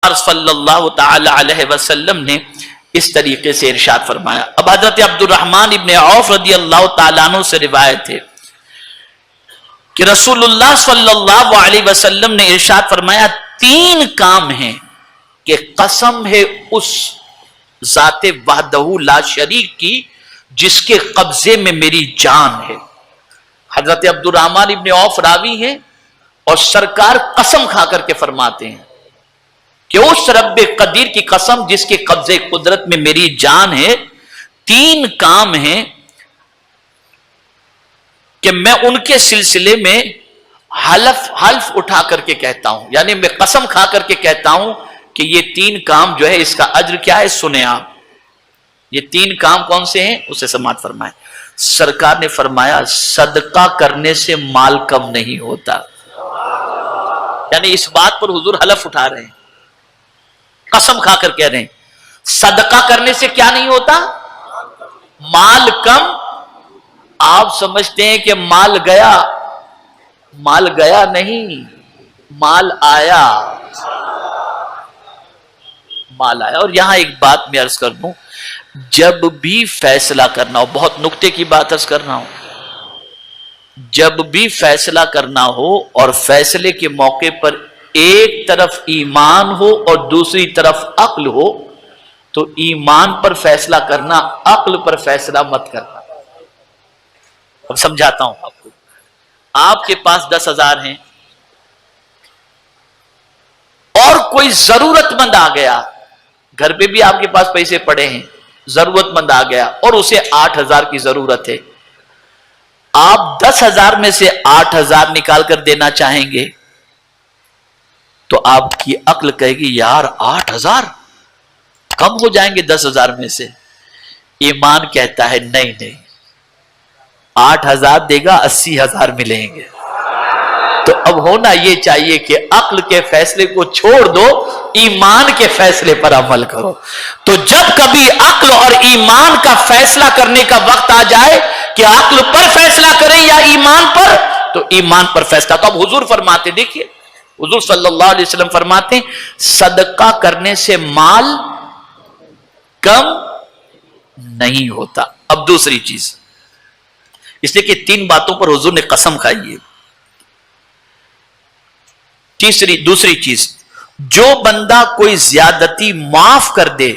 صلی اللہ تعالی علیہ وسلم نے اس طریقے سے ارشاد فرمایا. اب حضرت عبد الرحمن ابن عوف رضی اللہ تعالیٰ عنہ سے روایت ہے کہ رسول اللہ صلی اللہ علیہ وسلم نے ارشاد فرمایا 3 کام ہیں کہ قسم ہے اس ذات وحدہ لا شریک کی جس کے قبضے میں میری جان ہے. حضرت عبد الرحمن ابن عوف راوی ہیں اور سرکار قسم کھا کر کے فرماتے ہیں کہ اس رب قدیر کی قسم جس کے قبضے قدرت میں میری جان ہے 3 کام ہیں کہ میں ان کے سلسلے میں حلف اٹھا کر کے کہتا ہوں، یعنی میں قسم کھا کر کے کہتا ہوں کہ یہ 3 کام جو ہے اس کا اجر کیا ہے سنیں آپ. یہ 3 کام کون سے ہیں اسے سماعت فرمائیں. سرکار نے فرمایا صدقہ کرنے سے مال کم نہیں ہوتا، یعنی اس بات پر حضور حلف اٹھا رہے ہیں، قسم کھا کر کہہ رہے ہیں صدقہ کرنے سے کیا نہیں ہوتا، مال کم. آپ سمجھتے ہیں کہ مال گیا نہیں، مال آیا. اور یہاں ایک بات میں عرض کر دوں، جب بھی فیصلہ کرنا ہو، بہت نکتے کی بات عرض کر رہا ہوں، جب بھی فیصلہ کرنا ہو اور فیصلے کے موقع پر ایک طرف ایمان ہو اور دوسری طرف عقل ہو تو ایمان پر فیصلہ کرنا، عقل پر فیصلہ مت کرنا. اب سمجھاتا ہوں آپ کو. آپ کے پاس 10,000 ہیں اور کوئی ضرورت مند آ گیا، گھر پہ بھی آپ کے پاس پیسے پڑے ہیں، ضرورت مند آ گیا اور اسے 8,000 کی ضرورت ہے. آپ 10,000 میں سے 8,000 نکال کر دینا چاہیں گے تو آپ کی عقل کہے گی یار 8,000 کم ہو جائیں گے 10,000 میں سے. ایمان کہتا ہے نہیں 8,000 دے گا 80,000 ملیں گے. تو اب ہونا یہ چاہیے کہ عقل کے فیصلے کو چھوڑ دو، ایمان کے فیصلے پر عمل کرو. تو جب کبھی عقل اور ایمان کا فیصلہ کرنے کا وقت آ جائے کہ عقل پر فیصلہ کریں یا ایمان پر، تو ایمان پر فیصلہ. تو اب حضور فرماتے، دیکھیے حضور صلی اللہ علیہ وسلم فرماتے ہیں صدقہ کرنے سے مال کم نہیں ہوتا. اب دوسری چیز، اس لیے کہ 3 باتوں پر حضور نے قسم کھائی ہے. دوسری چیز، جو بندہ کوئی زیادتی معاف کر دے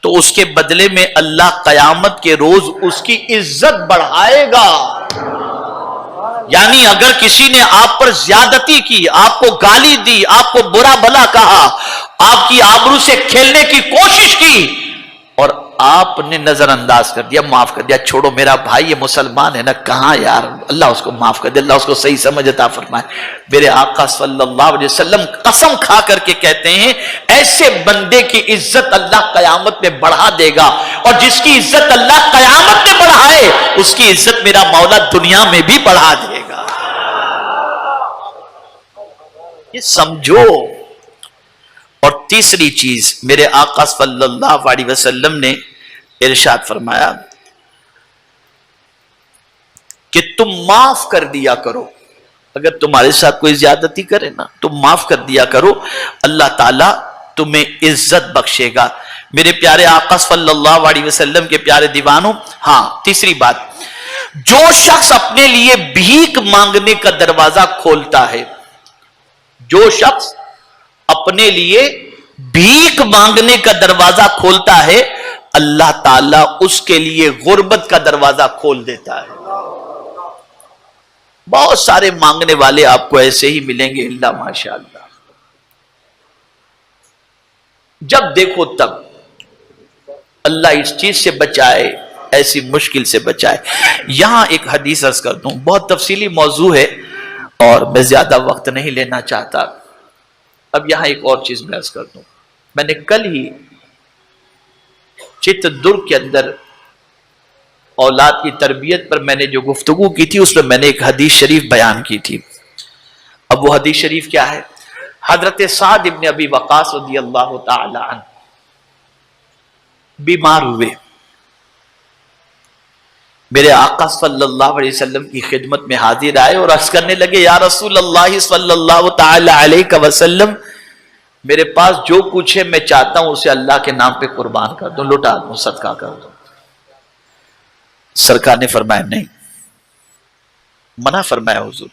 تو اس کے بدلے میں اللہ قیامت کے روز اس کی عزت بڑھائے گا. یعنی اگر کسی نے آپ پر زیادتی کی، آپ کو گالی دی، آپ کو برا بھلا کہا، آپ کی آبرو سے کھیلنے کی کوشش کی اور آپ نے نظر انداز کر دیا، معاف کر دیا، چھوڑو میرا بھائی یہ مسلمان ہے نا، کہاں یار، اللہ اس کو معاف کر دے، اللہ اس کو صحیح سمجھ عطا فرمائے. میرے آقا صلی اللہ علیہ وسلم قسم کھا کر کے کہتے ہیں ایسے بندے کی عزت اللہ قیامت میں بڑھا دے گا، اور جس کی عزت اللہ قیامت میں بڑھائے اس کی عزت میرا مولا دنیا میں بھی بڑھا دے گا. یہ سمجھو. اور تیسری چیز، میرے آقا صلی اللہ علیہ وسلم نے ارشاد فرمایا کہ تم معاف کر دیا کرو. اگر تمہارے ساتھ کوئی زیادتی کرے نا تو معاف کر دیا کرو، اللہ تعالیٰ تمہیں عزت بخشے گا. میرے پیارے آقا صلی اللہ علیہ وسلم کے پیارے دیوانوں، ہاں تیسری بات، جو شخص اپنے لیے بھیک مانگنے کا دروازہ کھولتا ہے، جو شخص اپنے لیے بھیک مانگنے کا دروازہ کھولتا ہے، اللہ تعالیٰ اس کے لیے غربت کا دروازہ کھول دیتا ہے. بہت سارے مانگنے والے آپ کو ایسے ہی ملیں گے، اللہ ماشاء اللہ، جب دیکھو تب. اللہ اس چیز سے بچائے، ایسی مشکل سے بچائے. یہاں ایک حدیث عرض کر دوں، بہت تفصیلی موضوع ہے اور میں زیادہ وقت نہیں لینا چاہتا. اب یہاں ایک اور چیز میں عرض کر دوں، میں نے کل ہی چتردرگ کے اندر اولاد کی تربیت پر میں نے جو گفتگو کی تھی اس میں میں نے ایک حدیث شریف بیان کی تھی. اب وہ حدیث شریف کیا ہے؟ حضرت سعد ابن ابی وقاص رضی اللہ تعالی عنہ بیمار ہوئے، میرے آقا صلی اللہ علیہ وسلم کی خدمت میں حاضر آئے اور عرض کرنے لگے یا رسول اللہ صلی اللہ تعالی علیہ وسلم میرے پاس جو کچھ ہے میں چاہتا ہوں اسے اللہ کے نام پہ قربان کر دوں، لٹا دوں، صدقہ کر دوں۔ سرکار نے فرمایا نہیں، منع فرمایا حضور،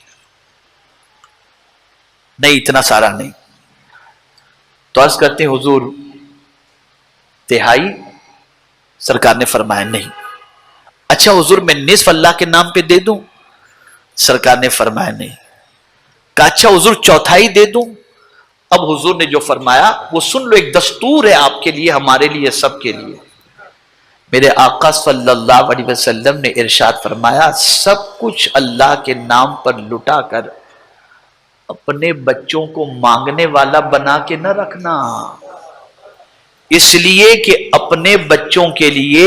نہیں اتنا سارا نہیں۔ تو عرض کرتے ہیں حضور تہائی؟ سرکار نے فرمایا نہیں۔ اچھا حضور میں نصف اللہ کے نام پہ دے دوں؟ سرکار نے فرمایا نہیں۔ کہا اچھا حضور چوتھائی دے دوں؟ اب حضور نے جو فرمایا وہ سن لو، ایک دستور ہے آپ کے لیے، ہمارے لیے، سب کے لیے۔ میرے آقا صلی اللہ علیہ وسلم نے ارشاد فرمایا سب کچھ اللہ کے نام پر لٹا کر اپنے بچوں کو مانگنے والا بنا کے نہ رکھنا، اس لیے کہ اپنے بچوں کے لیے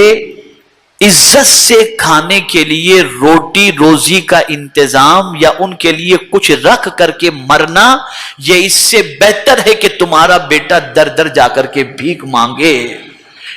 عزت سے کھانے کے لیے روٹی روزی کا انتظام یا ان کے لیے کچھ رکھ کر کے مرنا، یہ اس سے بہتر ہے کہ تمہارا بیٹا در در جا کر کے بھیک مانگے۔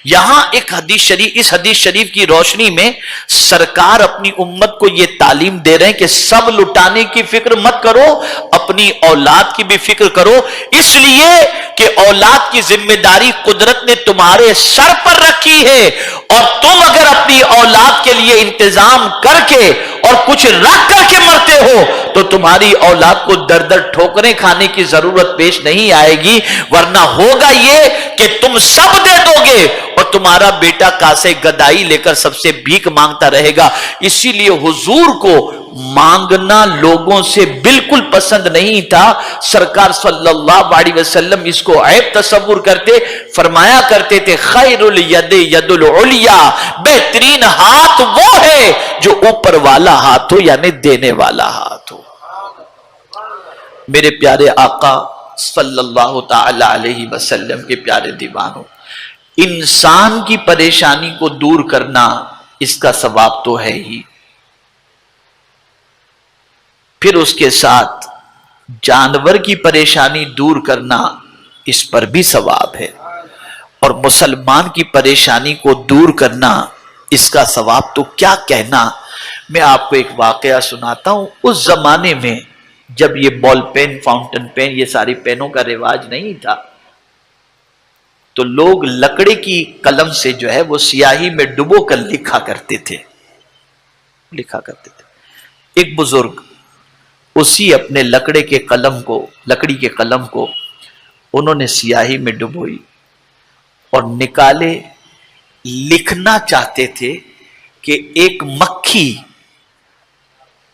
یہاں ایک حدیث شریف، اس حدیث شریف کی روشنی میں سرکار اپنی امت کو یہ تعلیم دے رہے ہیں کہ سب لٹانے کی فکر مت کرو، اپنی اولاد کی بھی فکر کرو، اس لیے کہ اولاد کی ذمہ داری قدرت نے تمہارے سر پر رکھی ہے، اور تم اگر اپنی اولاد کے لیے انتظام کر کے اور کچھ رکھ کر کے مرتے ہو تو تمہاری اولاد کو در در ٹھوکریں کھانے کی ضرورت پیش نہیں آئے گی، ورنہ ہوگا یہ کہ تم سب دے دو گے اور تمہارا بیٹا کاسے گدائی لے کر سب سے بھیک مانگتا رہے گا۔ اسی لیے حضور کو مانگنا لوگوں سے بالکل پسند نہیں تھا۔ سرکار صلی اللہ علیہ وسلم اس کو عیب تصور کرتے، فرمایا کرتے تھے خیر الید ید العلیا، بہترین ہاتھ وہ ہے جو اوپر والا ہاتھ ہو، یعنی دینے والا ہاتھ ہو۔ میرے پیارے آقا صلی اللہ تعالی علیہ وسلم کے پیارے دیوانوں، انسان کی پریشانی کو دور کرنا اس کا ثواب تو ہے ہی، پھر اس کے ساتھ جانور کی پریشانی دور کرنا اس پر بھی ثواب ہے، اور مسلمان کی پریشانی کو دور کرنا اس کا ثواب تو کیا کہنا۔ میں آپ کو ایک واقعہ سناتا ہوں۔ اس زمانے میں جب یہ بال پین، فاؤنٹن پین، یہ ساری پینوں کا رواج نہیں تھا، تو لوگ لکڑی کی قلم سے جو ہے وہ سیاہی میں ڈبو کر لکھا کرتے تھے۔ ایک بزرگ اسی اپنے لکڑی کے قلم کو انہوں نے سیاہی میں ڈبوئی اور نکالے، لکھنا چاہتے تھے کہ ایک مکھی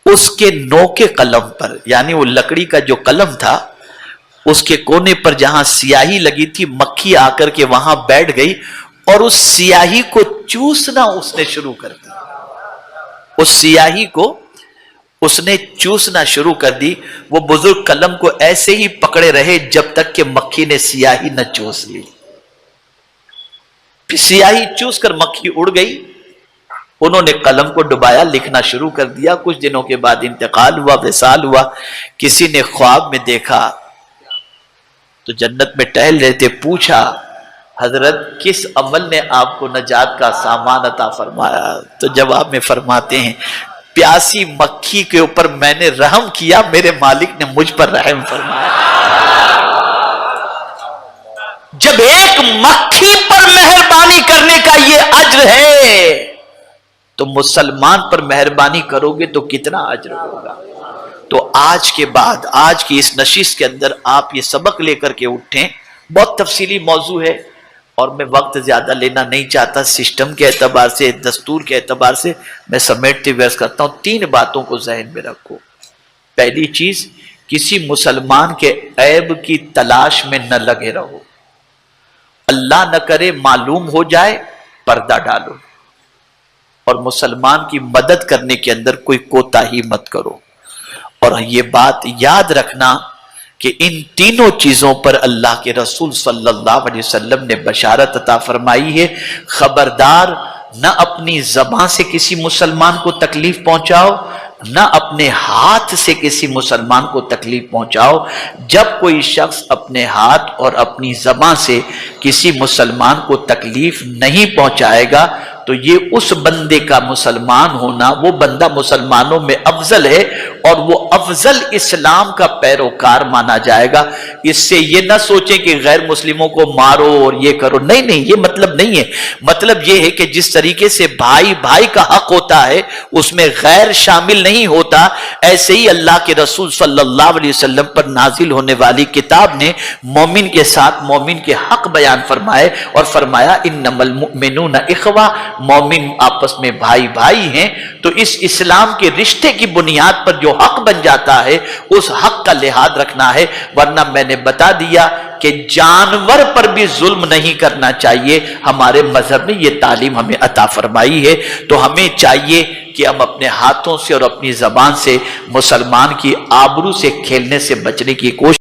اس کے نوکے قلم پر، یعنی وہ لکڑی کا جو قلم تھا اس کے کونے پر جہاں سیاہی لگی تھی، مکھی آ کر کے وہاں بیٹھ گئی اور اس سیاہی کو چوسنا اس نے شروع کر دی۔ اس سیاہی کو اس نے چوسنا شروع کر دی۔ وہ بزرگ قلم کو ایسے ہی پکڑے رہے جب تک کہ مکھی نے سیاہی نہ چوس لی۔ پھر سیاہی چوس کر مکھی اڑ گئی، انہوں نے قلم کو ڈبایا، لکھنا شروع کر دیا۔ کچھ دنوں کے بعد انتقال ہوا، وصال ہوا۔ کسی نے خواب میں دیکھا تو جنت میں ٹہل رہے تھے، پوچھا حضرت کس عمل نے آپ کو نجات کا سامان عطا فرمایا؟ تو جواب میں فرماتے ہیں پیاسی مکھی کے اوپر میں نے رحم کیا، میرے مالک نے مجھ پر رحم فرمایا۔ جب ایک مکھی پر مہربانی کرنے کا یہ اجر ہے تو مسلمان پر مہربانی کرو گے تو کتنا اجر ہوگا۔ تو آج کے بعد، آج کی اس نشست کے اندر آپ یہ سبق لے کر کے اٹھیں۔ بہت تفصیلی موضوع ہے اور میں وقت زیادہ لینا نہیں چاہتا، سسٹم کے اعتبار سے، دستور کے اعتبار سے میں سمیٹتے ہوئے عرض کرتا ہوں۔ 3 باتوں کو ذہن میں رکھو۔ پہلی چیز، کسی مسلمان کے عیب کی تلاش میں نہ لگے رہو، اللہ نہ کرے معلوم ہو جائے پردہ ڈالو، اور مسلمان کی مدد کرنے کے اندر کوئی کوتاہی مت کرو۔ اور یہ بات یاد رکھنا کہ ان تینوں چیزوں پر اللہ کے رسول صلی اللہ علیہ وسلم نے بشارت عطا فرمائی ہے۔ خبردار، نہ اپنی زبان سے کسی مسلمان کو تکلیف پہنچاؤ، نہ اپنے ہاتھ سے کسی مسلمان کو تکلیف پہنچاؤ۔ جب کوئی شخص اپنے ہاتھ اور اپنی زبان سے کسی مسلمان کو تکلیف نہیں پہنچائے گا تو یہ اس بندے کا مسلمان ہونا، وہ بندہ مسلمانوں میں افضل ہے، اور وہ افضل اسلام کا پیروکار مانا جائے گا۔ اس سے یہ نہ سوچیں کہ غیر مسلموں کو مارو اور یہ کرو، نہیں نہیں، یہ مطلب نہیں ہے۔ مطلب یہ ہے کہ جس طریقے سے بھائی بھائی کا حق ہوتا ہے اس میں غیر شامل نہیں ہوتا، ایسے ہی اللہ کے رسول صلی اللہ علیہ وسلم پر نازل ہونے والی کتاب نے مومن کے ساتھ مومن کے حق بیان فرمائے اور فرمایا انما المؤمنون اخوہ، مومن آپس میں بھائی بھائی ہیں۔ تو اس اسلام کے رشتے کی بنیاد پر جو حق بن جاتا ہے اس حق کا لحاظ رکھنا ہے، ورنہ میں نے بتا دیا کہ جانور پر بھی ظلم نہیں کرنا چاہیے۔ ہمارے مذہب نے یہ تعلیم ہمیں عطا فرمائی ہے، تو ہمیں چاہیے کہ ہم اپنے ہاتھوں سے اور اپنی زبان سے مسلمان کی آبرو سے کھیلنے سے بچنے کی کوشش